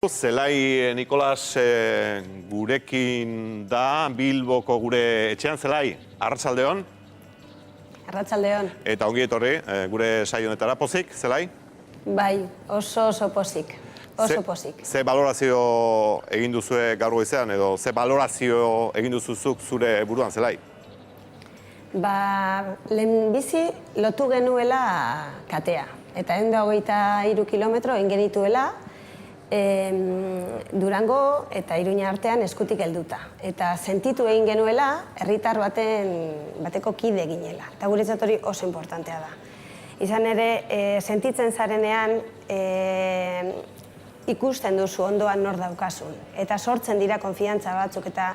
Zelai Nikolas gurekin da, Bilboko gure etxean. Zelai, arratsaldeon. Arratsaldeon. Eta ongi etorri gure saio honetara. Pozik, Zelai? Bai, oso pozik. Oso pozik. Ze balorazio egin duzue gaur goizean, edo ze balorazio egin duzuzuk zure buruan, Zelai? Lehenbizi lotu genuela katea. Eta 123 kilometro egin genituela, Durango eta Iruña artean eskutik helduta. Eta sentitu egin genuela, herritar bateko kide ginela. Eta guretzat hori oso importantea da. Izan ere, sentitzen zarenean, ikusten duzu ondoan nor daukasun. Eta sortzen dira konfiantza batzuk eta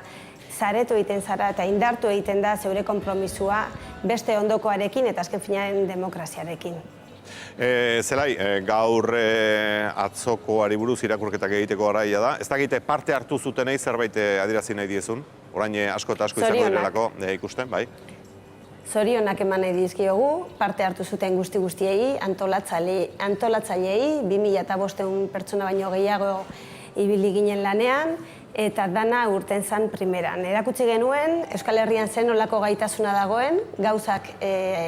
zaretu egiten zara eta indartu egiten da zeure konpromisua beste ondokoarekin eta azken finean demokraziarekin. Zelai, gaur atzokoari buruz irakurketak egiteko garaia da. Ez dakite parte hartu zutenei zerbait adierazi nahi diezun? Orain asko eta asko izango direlako ikusten, bai? Zorionak eman nahi dizkiogu, parte hartu zuten guztiei, antolatzaileei, 2500 pertsona baino gehiago ibili ginen lanean, eta dana urten zan primeran. Erakutsi genuen, Euskal Herrian zen nolako gaitasuna dagoen, gauzak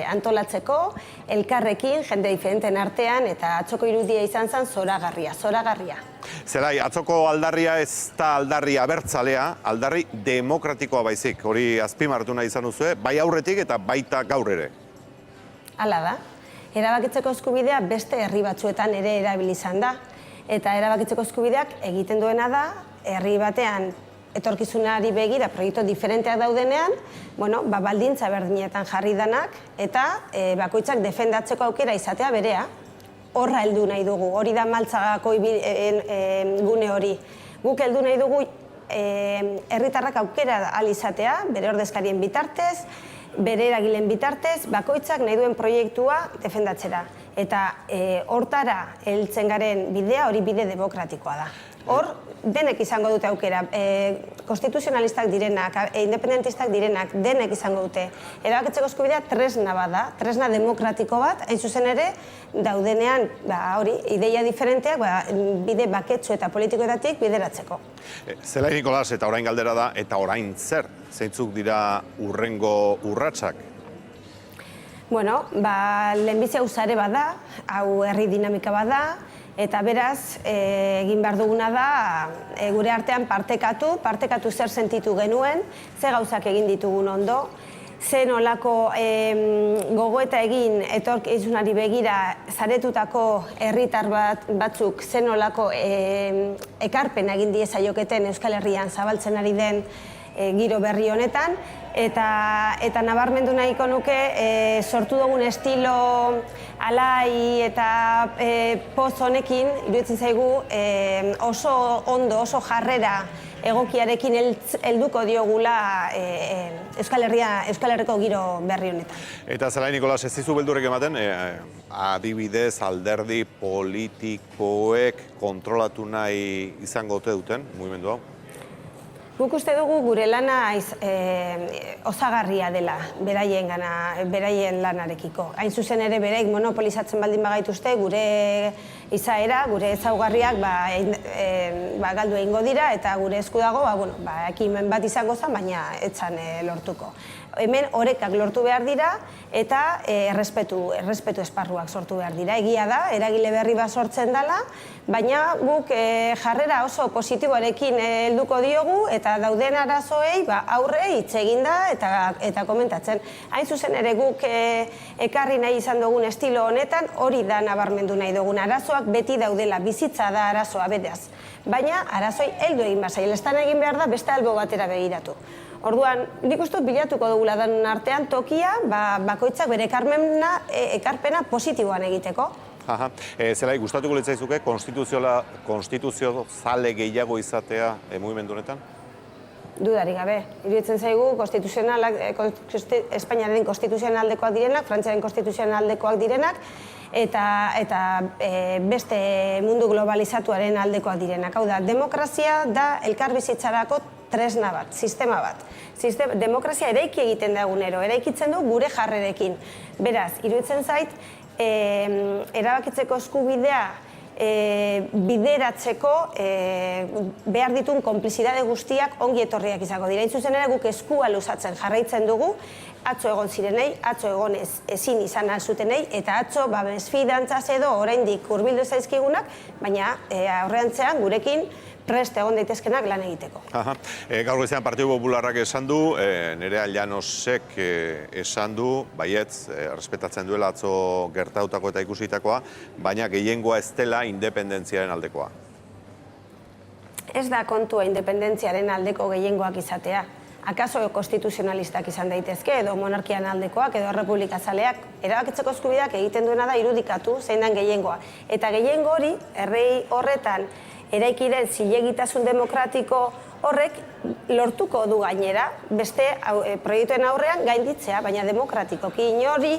antolatzeko, elkarrekin, jende diferenten artean, eta atzoko irudia izan zen zoragarria. Zelai, atzoko aldarria ez da aldarri abertzalea, aldarri demokratikoa baizik. Hori azpimarratu nahi izan duzue, bai aurretik eta baita gaur ere. Hala da. Erabakitzeko eskubidea beste herri batzuetan ere erabili izan da. Eta erabakitzeko eskubideak egiten duena da, herri batean etorkizunari begira proiektu diferenteak daudenean, baldintza berdinetan jarri danak eta bakoitzak defendatzeko aukera izatea berea. Horra heldu nahi dugu, hori da Maltzagako gune hori. Guk heldu nahi dugu herritarrak aukera ahal izatea, bere ordezkarien bitartez, bere eragileen bitartez, bakoitzak nahi duen proiektua defendatzera. Eta hortara heltzen garen bidea hori bide demokratikoa da. Hor, denek izango dute aukera, konstituzionalistak direnak, independentistak direnak, denek izango dute. Erabakitzeko eskubidea tresna bat da, tresna demokratiko bat, hain zuzen ere, daudenean, ideia diferenteak, bide baketsu eta politikoetatik bideratzeko. Zelai Nikolas, eta orain galdera da, eta orain zer, zeintzuk dira urrengo urratsak? Lehenbizi hau zare bat da, hau herri dinamika bat da, eta beraz, egin behar duguna da, gure artean partekatu zer sentitu genuen, ze gauzak egin ditugun ondo, ze nolako gogoeta egin etorkizunari begira zaretutako herritar batzuk ze nolako ekarpen egin diezaioketen Euskal Herrian zabaltzen ari den giro berri honetan, eta nabarmendu nahiko nuke sortu dugun estilo alai eta poz honekin, iruditzen zaigu oso ondo, oso jarrera egokiarekin helduko diogula Euskal Herriko giro berri honetan. Eta Zelai Nikolas, ez dizu beldurrek ematen, adibidez alderdi politikoek kontrolatu nahi izango ote duten, mugimendu hau? Guk uste dugu gure lana osagarria dela beraien lanarekiko. Hain zuzen ere beraik monopolizatzen baldin bagaituzte gure izaera, gure ezaugarriak galdu egingo dira eta gure esku dago ekimen bat izango zen, baina ez zen lortuko. Hemen orekak lortu behar dira eta errespetu esparruak sortu behar dira. Egia da, eragile berri bat sortzen dela, baina guk jarrera oso positiboarekin helduko diogu eta dauden arazoei aurre hitz eginda eta komentatzen. Hain zuzen ere guk ekarri nahi izan dugun estilo honetan hori da nabarmendu nahi dugun. Arazoak beti daudela, bizitza da arazoa beraz. Baina arazoi heldu egin bazail, estan egin behar da beste albo batera begiratu. Orduan, nik uste bilatuko dugula danon artean tokia, bakoitzak bere ekarpena positiboan egiteko. Zelai, gustatuko litzaizuke konstituzio zale gehiago izatea mugimendu honetan? Dudarik gabe. Iruditzen zaigu Espainiaren konstituzionaldekoak direnak, Frantziaren konstituzionaldekoak direnak, eta beste mundu globalizatuaren aldekoak direnak. Hau da, demokrazia da elkarbizitzarako tresna bat, sistema bat. Demokrazia eraiki egiten da egunero, eraikitzen du gure jarrerekin. Beraz, iruditzen zait, erabakitzeko eskubidea bideratzeko behar ditun konplizidade guztiak ongi etorriak izango dira. Hain zuzen ere guk eskua luzatzen jarraitzen dugu, atzo egon zirenei, atzo egon ezin izan zutenei, eta atzo mesfidantzaz edo oraindik hurbildu zaizkigunak, baina aurrerantzean gurekin prest egon daitezkenak lan egiteko. Gaur goizean Partidu Popularrak esan du, Nerea Llanosek esan du, baietz, errespetatzen duela atzo gertautako eta ikusitakoa, baina gehiengoa ez dela independentziaren aldekoa. Ez da kontua independentziaren aldeko gehiengoak izatea. Akaso konstituzionalistak izan daitezke, edo monarkian aldekoak, edo errepublikazaleak, erabakitzeko eskubideak egiten duena da irudikatu zein den gehiengoa. Eta gehiengo hori, herri horretan, eraikiren zilegitasun demokratiko horrek lortuko du gainera, beste proiektuen aurrean gainditzea, baina demokratikoki inori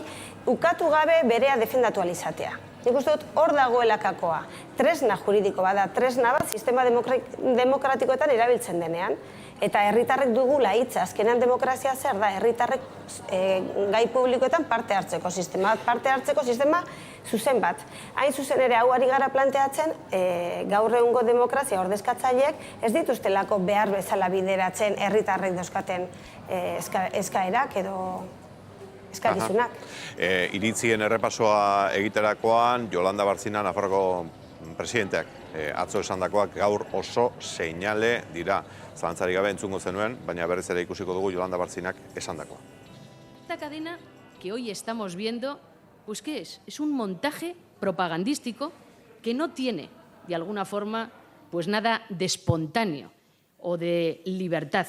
ukatu gabe berea defendatu alizatea. Nik uste dut hor dagoelakakoa. Tresna juridiko bada, tresna bat sistema demokratikoetan erabiltzen denean. Eta herritarrek dugula hitza, azkenean demokrazia zer da, herritarrek gai publikoetan parte hartzeko sistema zuzen bat. Hain zuzen ere hau ari gara planteatzen, gaur egungo demokrazia ordezkatzaileek ez dituztelako behar bezala bideratzen herritarrek dauzkaten eskaerak edo eskakizunak. Iritzien errepasoa egiterakoan, Yolanda Bartzina, Nafarroko presidenteak atzo esandakoak gaur oso seinale dira. Zalantzari gabe entzungo zenuen, baina berriz ere ikusiko dugu Yolanda Bartzinak esandakoa. Esta cadena que hoy estamos viendo, pues ¿qué es? Es un montaje propagandístico que no tiene, de alguna forma, pues nada de espontáneo o de libertad.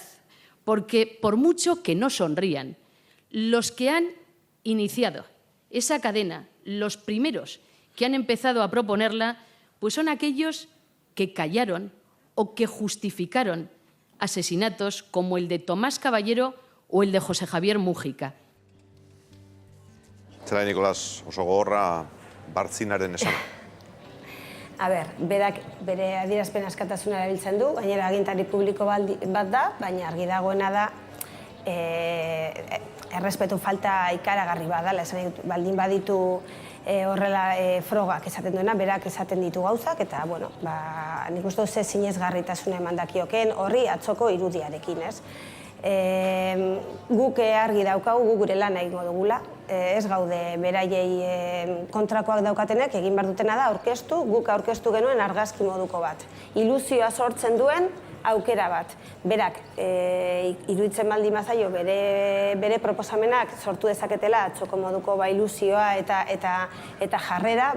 Porque por mucho que no sonrían, los que han iniciado esa cadena, los primeros que han empezado a proponerla, pues son aquellos que callaron o que justificaron asesinatos como el de Tomás Caballero o el de José Javier Mújica. Zelai Nikolas, oso gogorra Bartzinaren esana. A ber, berak bere adierazpen askatasuna erabiltzen du, gainera agintari publiko bat da, baina argi dagoena da errespetu falta ikaragarri badala, baldin baditu horrela frogak esaten duena, berak esaten ditu gauzak, eta, bueno, nik uste ze zinezgarritasuna eman dakioken horri atzoko irudiarekin, ez? Guk argi daukagu, guk gure lana egingo dugula, ez gaude beraiei kontrakoak daukatenek, egin behar dutena da aurkeztu, guk aurkeztu genuen argazki moduko bat. Ilusioa sortzen duen aukera bat. Berak, iruditzen baldin bazaio bere proposamenak sortu dezaketela atzoko moduko ilusioa eta jarrera,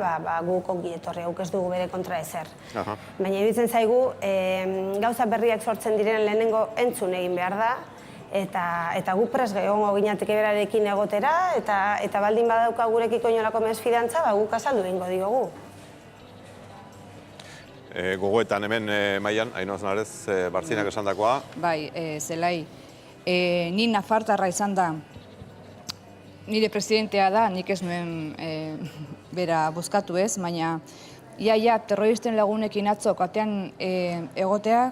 guk ongi etorri guk ez dugu bere kontra ezer. Baina iruditzen zaigu, gauza berriak sortzen diren lehenengo entzun egin behar da, eta gu prest egongo ginateke berarekin egotera, eta baldin badauka gurekiko inolako mesfidantza, guk azaldu egingo diogu. Gogoetan hemen mailan, Ainhoa Zanarez, Bartzinak esandakoa. Bai, Zelai, ni nafartarra izan da, nire presidentea da, nik ez nuen bera bozkatu ez, baina ia terroristen lagunekin atzo katean egotea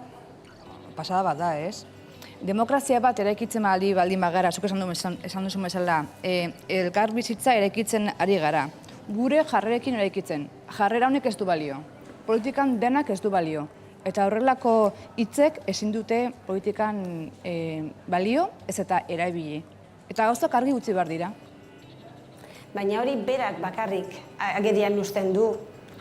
pasada bat da, ez? Demokrazia bat eraikitzen baldin bagara, zuk esan duzu bezala, elkar bizitza eraikitzen ari gara. Gure jarrerekin eraikitzen, jarrera honek ez du balio. Politikan denak ez du balio. Eta horrelako hitzek ezin dute politikan balio, ez eta erabili. Eta gauzak argi utzi behar dira. Baina hori berak bakarrik agerian uzten du.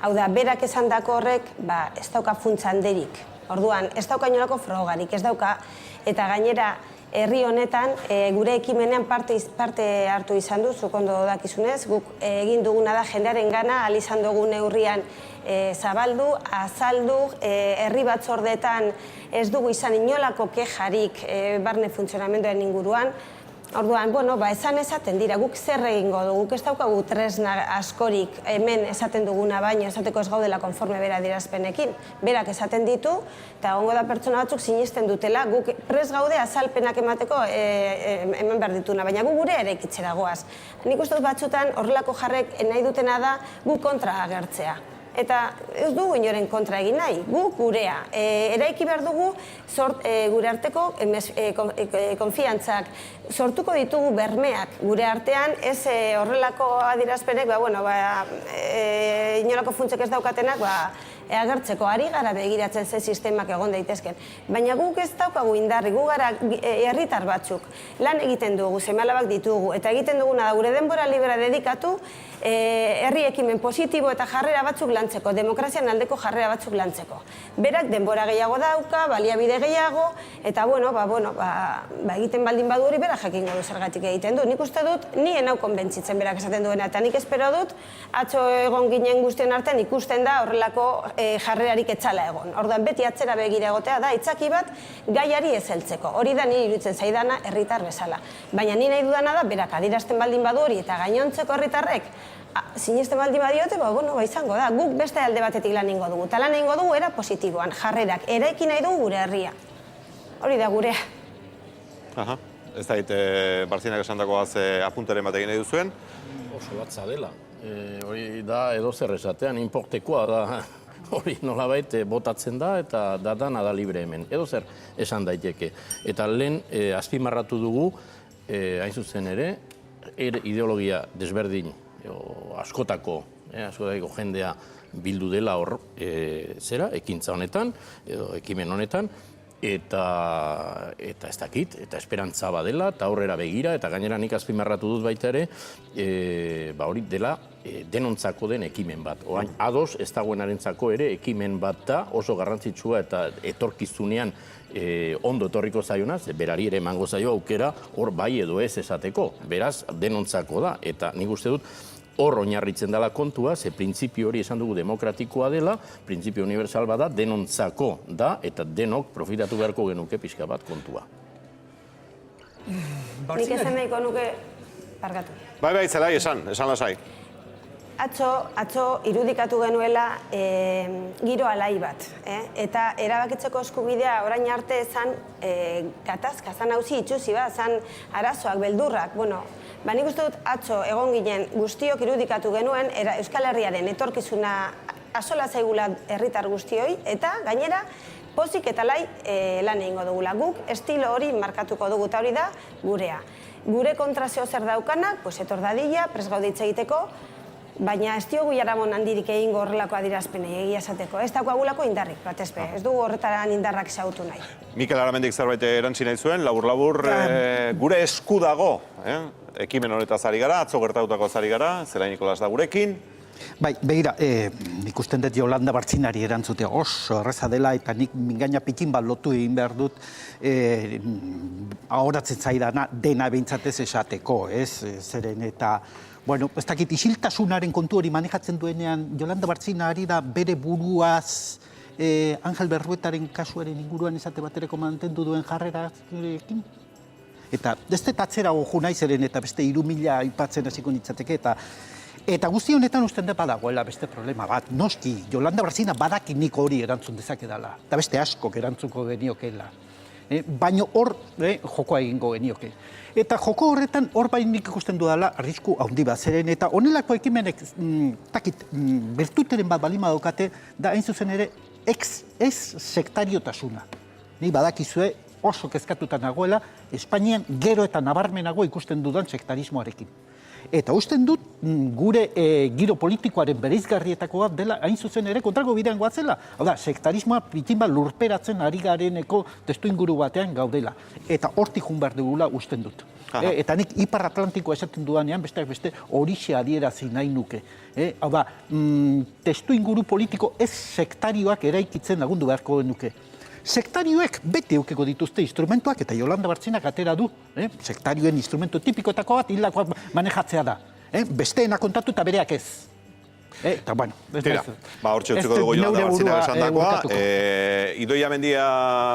Hau da, berak esandako horrek ez dauka funtsa handerik. Orduan, ez dauka inolako frogarik, ez dauka. Eta gainera, herri honetan, gure ekimenean parte hartu izan du, zuk ondo dakizunez, guk egin duguna da jendearen gana, izan dugu neurrian zabaldu, azaldu, herri batzordetan ez dugu izan inolako kejarik barne funtzionamenduaren inguruan. Orduan, esaten dira, guk zer egingo dugu, guk ez daukagu tresna askorik hemen esaten duguna baino, esateko ez gaudela konforme bera adierazpenekin. Berak esaten ditu, eta egongo da pertsona batzuk sinisten dutela, guk prest gaude azalpenak emateko hemen behar dituna, baina guk gure ere ikitzera goaz. Nik uste dut batzutan horrelako jarrek nahi dutena da guk kontra agertzea. eta ez dugu inoren kontra egin nahi, guk gurea. Eraiki behar dugu gure arteko konfiantzak, sortuko ditugu bermeak gure artean, ez horrelako adierazpenek, inolako funtsek ez daukatenak, agertzeko ari gara begiratzen ze sistemak egon daitezken. Baina guk ez daukagu indarri, gu gara herritar batzuk. Lan egiten dugu, seme-alabak ditugu, eta egiten duguna da gure denbora libera dedikatu herri ekimen positibo eta jarrera batzuk lantzeko, demokrazian aldeko jarrera batzuk lantzeko. Berak denbora gehiago dauka, baliabide gehiago, eta egiten baldin badu hori berak jakingo du zergatik egiten du. Nik uste dut, ni enau konbentzitzen berak esaten duena, eta nik espero dut, atzo egon ginen guztion artean ikusten da horrelako jarrerarik etzala egon. Orduan beti atzera begira egotea da, itzaki bat gaiari ez heltzeko. Hori da niri iruditzen zaidana herritar bezala. Baina ni nahi dudana da, berak adierazten baldin badu hori eta gainontzeko herritarrek sinesten baldin badiote, izango da. Guk beste alde batetik lan egingo dugu. Eta lan egingo dugu era positiboan, jarrerak. Eraiki nahi dugu gure herria. Hori da gurea. Ez da, Bartzinak esandakoaz apuntaren bat egin nahi duzuen? Oso latza dela. Hori da edo zer esatean, inportekoa da. Hori nolabait botatzen da eta dana da libre hemen. Edo zer esan daiteke. Eta lehen azpimarratu dugu, hain zuzen ere, ideologia desberdin askotako jendea bildu dela hor ekintza honetan, edo ekimen honetan, eta ez dakit, eta esperantza badela, eta aurrera begira, eta gainera nik azpimarratu dut baita ere, hori dela denontzako den ekimen bat. Orain, ados ez dagoenarentzako ere ekimen bat da oso garrantzitsua eta etorkizunean ondo etorriko zaiona, berari ere emango zaio aukera hor bai edo ez esateko. Beraz, denontzako da, eta nik uste dut hor oinarritzen dela kontua, ze printzipio hori esan dugu demokratikoa dela, printzipio universal bada, denontzako da, eta denok profitatu beharko genuke pixka bat kontua. Nik esan nahiko nuke, pargatu. Bai, Zelai, esan lasai. Atzo irudikatu genuela giro alai bat. Eta erabakitzeko eskubidea orain arte zan gatazka, zan hauzi itxuzi bat, zan arazoak, beldurrak. Nik uste dut atzo egon ginen guztiok irudikatu genuen Euskal Herriaren etorkizuna asola zaigula herritar guztioi, eta gainera pozik eta lai lan egingo dugula. Guk estilo hori markatuko dugu, eta hori da gurea. Gure kontra zeo zer daukanak, etor dadila, prest gauditza egiteko, baina ez diogu jaramon handirik egingo horrelako adirazpenei egia esateko. Ez daukagulako indarrik, batezpe. Ez dugu horretaran indarrak xautu nahi. Mikel Aramendik zerbait erantzi nahi zuen, labur-labur, gure esku dago, ekimen honetaz ari gara, atzo gertatutako ari gara, Zelai Nikolas da gurekin. Bai, begira, ikusten dut Jolanda Bartzinari erantzutea oso erreza dela, eta nik mingaina pikin bat lotu egin behar dut ahoratzen zaidana dena behintzatez esateko, zeren eta ez dakit, isiltasunaren kontu hori manejatzen duenean Jolanda Bartzinari da bere buruaz Angel Berruetaren kasuaren inguruan esate batereko mantendu duen jarrerarekin. Eta ez dut atzera goju nahi zeren eta beste 3.000 aipatzen hasiko nitzateke eta guzti honetan usten dut badagoela beste problema bat. Noski, Jolanda Bartzina badakinik hori erantzun dezakedala, eta beste askok erantzuko geniokeela. Baina hor jokoa egingo genioke. Eta joko horretan hor bainik ikusten dudala arrisku handi bat zeren eta honelako ekimenek bertuteren bat balima daukate da hain zuzen ere ez sektariotasuna. Ni badakizue oso kezkatuta nagoela Espainian gero eta nabarmenago ikusten dudan sektarismoarekin. Eta usten dut gure giro politikoaren bereizgarrietako bat dela hain zuzen ere kontrako bidean goatzela. Hau da, sektarismoa pitin bat lurperatzen ari gareneko testuinguru batean gaudela. Eta hortik jun behar dugula usten dut. Eta nik Ipar Atlantikoa esaten dudanean besteak beste horixe adierazi nahi nuke. Hau da, testuinguru politiko ez sektarioak eraikitzen lagundu beharko nuke. Sektarioek beti eukeko dituzte instrumentuak eta Jolanda Bartzinak atera du. Sektarioen instrumentu tipikoetako bat hilakoak manejatzea da. Besteena kontatu eta bereak ez. Eta, bueno... Tira, hortxe utziko dugu Jolanda Bartzinak esan dakoa. Idoia Mendia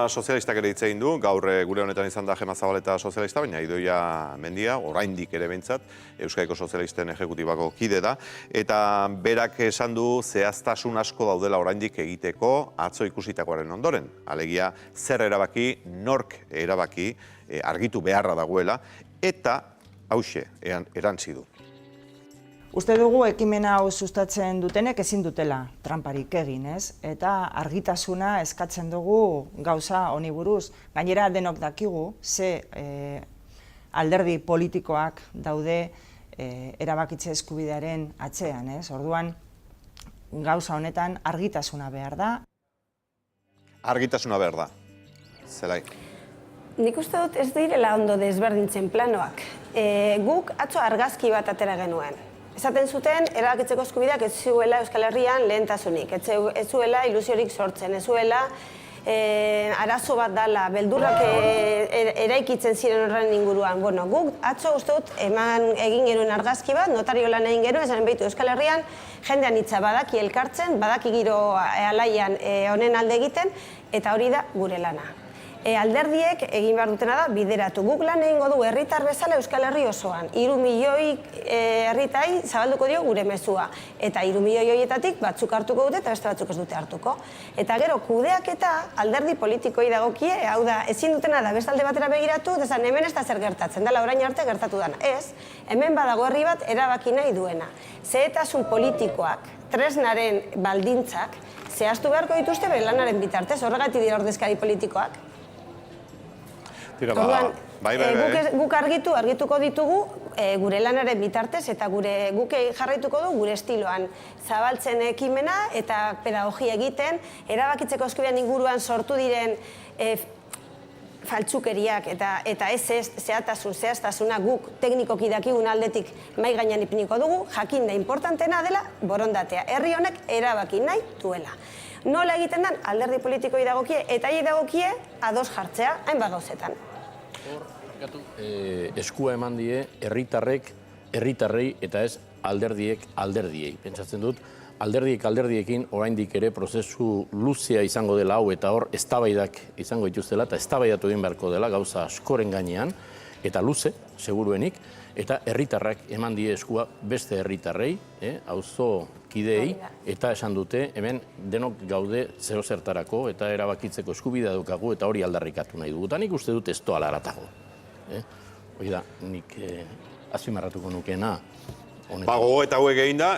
sozialistak ere hitz egin du, gaur gure honetan izan da Gema Zabaleta sozialista, baina Idoia Mendia, oraindik ere behintzat, Euskadiko Sozialisten ejekutibako kide da, eta berak esan du zehaztasun asko daudela oraindik egiteko atzo ikusitakoaren ondoren. Alegia, zer erabaki, nork erabaki, argitu beharra dagoela, eta hauxe erantzi du. Uste dugu ekimen hau sustatzen dutenek ezin dutela tramparik egin, ez? Eta argitasuna eskatzen dugu gauza honi buruz. Gainera denok dakigu ze alderdi politikoak daude erabakitze eskubidearen atzean, ez? Orduan gauza honetan argitasuna behar da. Argitasuna behar da. Zelai. Nik uste dut ez direla ondo desberdintzen planoak. Guk atzo argazki bat atera genuen. Esaten zuten, erabakitzeko eskubideak ez zuela Euskal Herrian lehentasunik, ez zuela ilusiorik sortzen, ez zuela arazo bat dala, beldurrak eraikitzen ziren horren inguruan. Bueno, guk atzo uste dut egin genuen argazki bat, notario lan egin genuen, esanen behitu Euskal Herrian, jendean hitza badaki elkartzen, badaki giro alaian honen alde egiten, eta hori da gure lana. Alderdiek egin behar dutena da bideratu. Guk lan egingo du herritar bezala Euskal Herri osoan. 3 milioi herritai zabalduko dio gure mezua. Eta 3 milioi horietatik batzuk hartuko dute eta beste batzuk ez dute hartuko. Eta gero kudeaketa alderdi politikoi dagokie, hau da, ezin dutena da beste alde batera begiratu, dezan hemen ez da zer gertatzen, dela orain arte gertatu dana. Ez, hemen badago herri bat erabaki nahi duena. Zehetasun politikoak, tresnaren baldintzak, zehaztu beharko dituzte bere lanaren bitartez, horregatik dira ordezkari politikoak. Guk argituko ditugu gure lanaren bitartez eta guk jarraituko du gure estiloan zabaltzen ekimena eta pedagogia egiten, erabakitzeko eskubidean inguruan sortu diren faltsukeriak eta ez zehaztasuna guk teknikoki dakigun aldetik mahai gainean ipiniko dugu, jakin da importantena dela borondatea. Herri honek erabaki nahi duela. Nola egiten den alderdi politikoi dagokie eta haiei dagokie ados jartzea hainbat gauzetan. Eskua eman die herritarrei eta ez alderdiei. Pentsatzen dut, alderdiekin oraindik ere prozesu luzea izango dela hau eta hor eztabaidak izango dituztela eta eztabaidatu egin beharko dela gauza askoren gainean eta luze, seguruenik, eta herritarrak eman die eskua beste herritarrei, auzo kideei, eta esan dute hemen denok gaude zero zertarako eta erabakitzeko eskubidea daukagu eta hori aldarrikatu nahi dugu. Eta nik uste dut ez doala haratago. Hori da, nik azpimarratuko nukeena. Bago eta hauek egin da,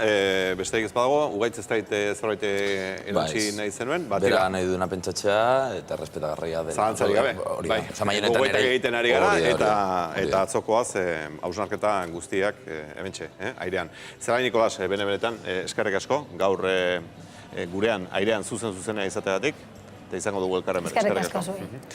besterik ez badago, ugaitz ez daite zerbait erantzi nahi zenuen. Bera nahi duduna pentsatzea eta respetagarria dela. Zalantzari gabe. Gogoetak egiten ari gara eta atzokoaz hausnarketa guztiak hementxe, airean. Zelai Nikolas, bene-benetan, eskerrik asko, gaur gurean, airean zuzen-zuzena izateagatik, eta izango dugu elkarren bere. Eskerrik asko zuen.